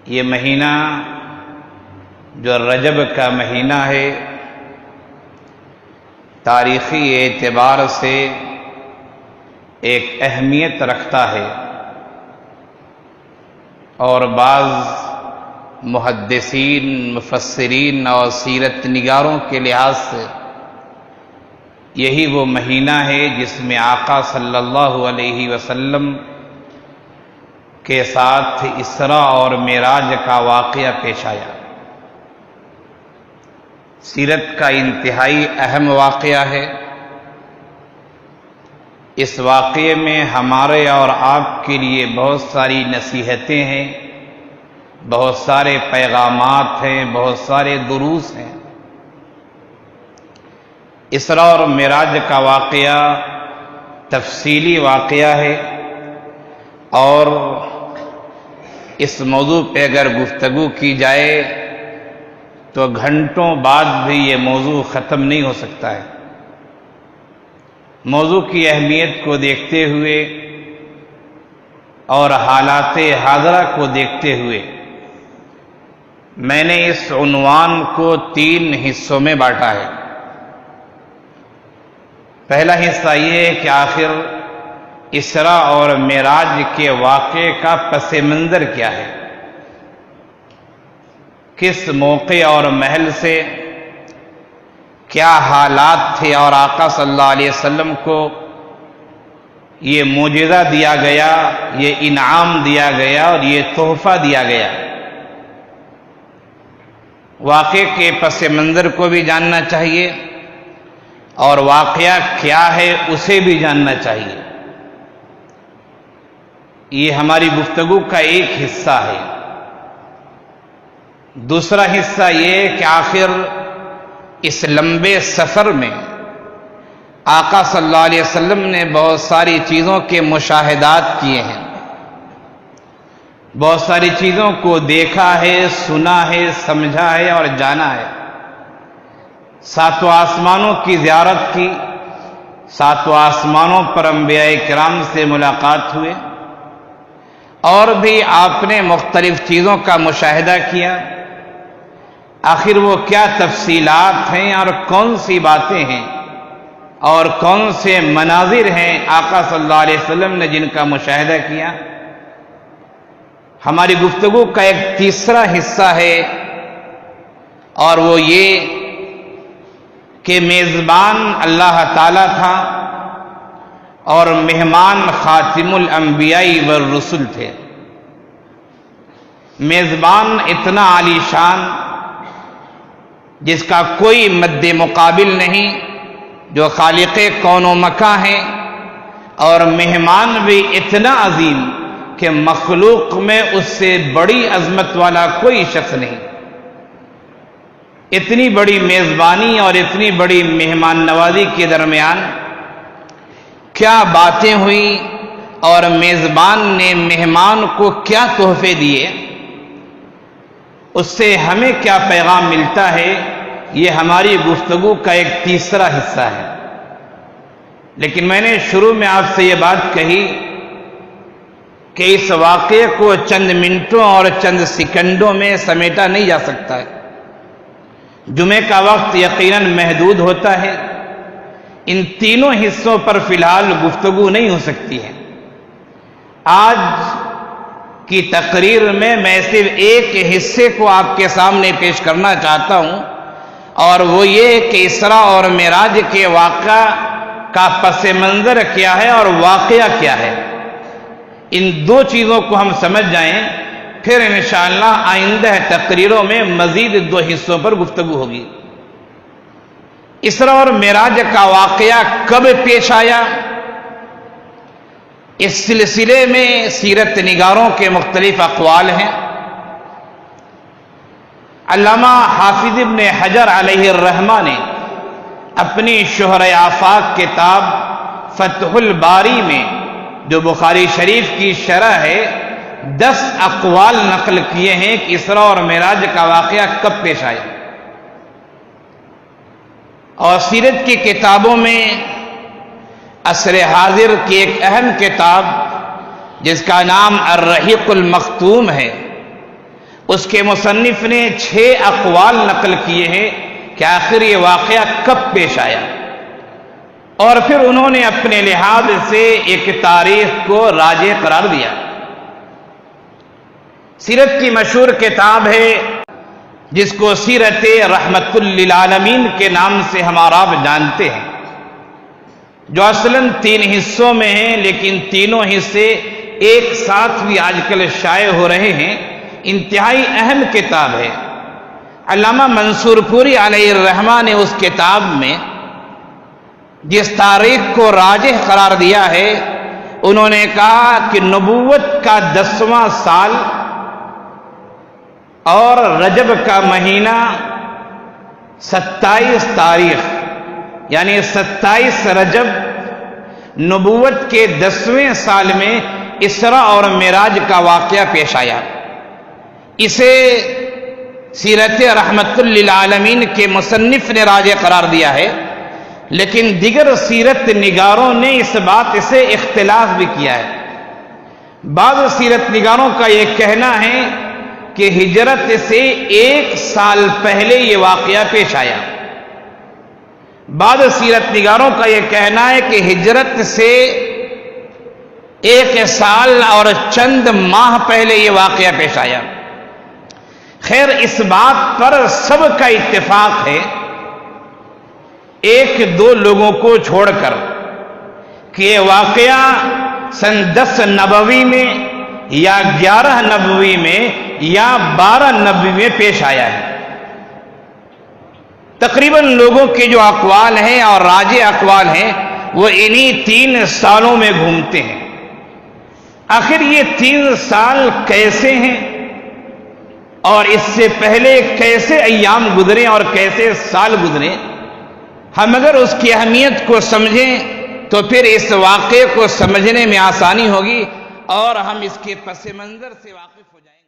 یہ مہینہ جو رجب کا مہینہ ہے تاریخی اعتبار سے ایک اہمیت رکھتا ہے، اور بعض محدثین، مفسرین اور سیرت نگاروں کے لحاظ سے یہی وہ مہینہ ہے جس میں آقا صلی اللہ علیہ وسلم کے ساتھ اسراء اور معراج کا واقعہ پیش آیا۔ سیرت کا انتہائی اہم واقعہ ہے۔ اس واقعے میں ہمارے اور آپ کے لیے بہت ساری نصیحتیں ہیں، بہت سارے پیغامات ہیں، بہت سارے دروس ہیں۔ اسراء اور معراج کا واقعہ تفصیلی واقعہ ہے، اور اس موضوع پہ اگر گفتگو کی جائے تو گھنٹوں بعد بھی یہ موضوع ختم نہیں ہو سکتا ہے۔ موضوع کی اہمیت کو دیکھتے ہوئے اور حالات حاضرہ کو دیکھتے ہوئے میں نے اس عنوان کو 3 حصوں میں بانٹا ہے۔ پہلا حصہ یہ ہے کہ آخر اسراء اور معراج کے واقعے کا پس منظر کیا ہے، کس موقع اور محل سے کیا حالات تھے، اور آقا صلی اللہ علیہ وسلم کو یہ معجزہ دیا گیا، یہ انعام دیا گیا اور یہ تحفہ دیا گیا۔ واقعے کے پس منظر کو بھی جاننا چاہیے، اور واقعہ کیا ہے اسے بھی جاننا چاہیے۔ یہ ہماری گفتگو کا ایک حصہ ہے۔ دوسرا حصہ یہ کہ آخر اس لمبے سفر میں آقا صلی اللہ علیہ وسلم نے بہت ساری چیزوں کے مشاہدات کیے ہیں، بہت ساری چیزوں کو دیکھا ہے، سنا ہے، سمجھا ہے اور جانا ہے۔ 7 آسمانوں کی زیارت کی، 7 آسمانوں پر انبیاء کرام سے ملاقات ہوئے، اور بھی آپ نے مختلف چیزوں کا مشاہدہ کیا۔ آخر وہ کیا تفصیلات ہیں اور کون سی باتیں ہیں اور کون سے مناظر ہیں آقا صلی اللہ علیہ وسلم نے جن کا مشاہدہ کیا۔ ہماری گفتگو کا ایک تیسرا حصہ ہے، اور وہ یہ کہ میزبان اللہ تعالیٰ تھا اور مہمان خاتم الانبیاء والرسل تھے۔ میزبان اتنا عالی شان جس کا کوئی مد مقابل نہیں، جو خالق کون و مکاں ہیں، اور مہمان بھی اتنا عظیم کہ مخلوق میں اس سے بڑی عظمت والا کوئی شخص نہیں۔ اتنی بڑی میزبانی اور اتنی بڑی مہمان نوازی کے درمیان کیا باتیں ہوئیں، اور میزبان نے مہمان کو کیا تحفے دیے، اس سے ہمیں کیا پیغام ملتا ہے، یہ ہماری گفتگو کا ایک تیسرا حصہ ہے۔ لیکن میں نے شروع میں آپ سے یہ بات کہی کہ اس واقعے کو چند منٹوں اور چند سیکنڈوں میں سمیٹا نہیں جا سکتا ہے۔ جمعے کا وقت یقیناً محدود ہوتا ہے، ان تینوں حصوں پر فی الحال گفتگو نہیں ہو سکتی ہے۔ آج کی تقریر میں صرف ایک حصے کو آپ کے سامنے پیش کرنا چاہتا ہوں، اور وہ یہ کہ اسراء اور معراج کے واقعہ کا پس منظر کیا ہے اور واقعہ کیا ہے۔ ان 2 چیزوں کو ہم سمجھ جائیں، پھر انشاءاللہ آئندہ تقریروں میں مزید 2 حصوں پر گفتگو ہوگی۔ اسراء اور معراج کا واقعہ کب پیش آیا، اس سلسلے میں سیرت نگاروں کے مختلف اقوال ہیں۔ علامہ حافظ ابن حجر علیہ الرحمہ نے اپنی شہرہ آفاق کتاب فتح الباری میں، جو بخاری شریف کی شرح ہے، 10 اقوال نقل کیے ہیں کہ اسراء اور معراج کا واقعہ کب پیش آیا۔ اور سیرت کی کتابوں میں عصر حاضر کی ایک اہم کتاب جس کا نام الرحیق المختوم ہے، اس کے مصنف نے 6 اقوال نقل کیے ہیں کہ آخر یہ واقعہ کب پیش آیا، اور پھر انہوں نے اپنے لحاظ سے ایک تاریخ کو راجح قرار دیا۔ سیرت کی مشہور کتاب ہے جس کو سیرت رحمت للعالمین کے نام سے ہمارا آپ جانتے ہیں، جو اصلاً 3 حصوں میں ہیں، لیکن تینوں حصے ایک ساتھ بھی آج کل شائع ہو رہے ہیں۔ انتہائی اہم کتاب ہے۔ علامہ منصور پوری علیہ الرحمہ نے اس کتاب میں جس تاریخ کو راجح قرار دیا ہے، انہوں نے کہا کہ نبوت کا 10واں سال اور رجب کا مہینہ 27 تاریخ، یعنی 27 رجب نبوت کے 10ویں سال میں اسراء اور معراج کا واقعہ پیش آیا۔ اسے سیرت رحمت للعالمین کے مصنف نے راجح قرار دیا ہے، لیکن دیگر سیرت نگاروں نے اس بات سے اختلاف بھی کیا ہے۔ بعض سیرت نگاروں کا یہ کہنا ہے کہ ہجرت سے 1 سال پہلے یہ واقعہ پیش آیا۔ بعض سیرت نگاروں کا یہ کہنا ہے کہ ہجرت سے 1 سال اور چند ماہ پہلے یہ واقعہ پیش آیا۔ خیر، اس بات پر سب کا اتفاق ہے، 1-2 لوگوں کو چھوڑ کر، کہ یہ واقعہ سن 10 نبوی میں یا 11 نبوی میں یا 12 نبوی میں پیش آیا ہے۔ تقریباً لوگوں کے جو اقوال ہیں اور راجح اقوال ہیں وہ انہی 3 سالوں میں گھومتے ہیں۔ آخر یہ 3 سال کیسے ہیں اور اس سے پہلے کیسے ایام گزرے اور کیسے سال گزرے، ہم اگر اس کی اہمیت کو سمجھیں تو پھر اس واقعے کو سمجھنے میں آسانی ہوگی اور ہم اس کے پس منظر سے واقف ہو جائیں۔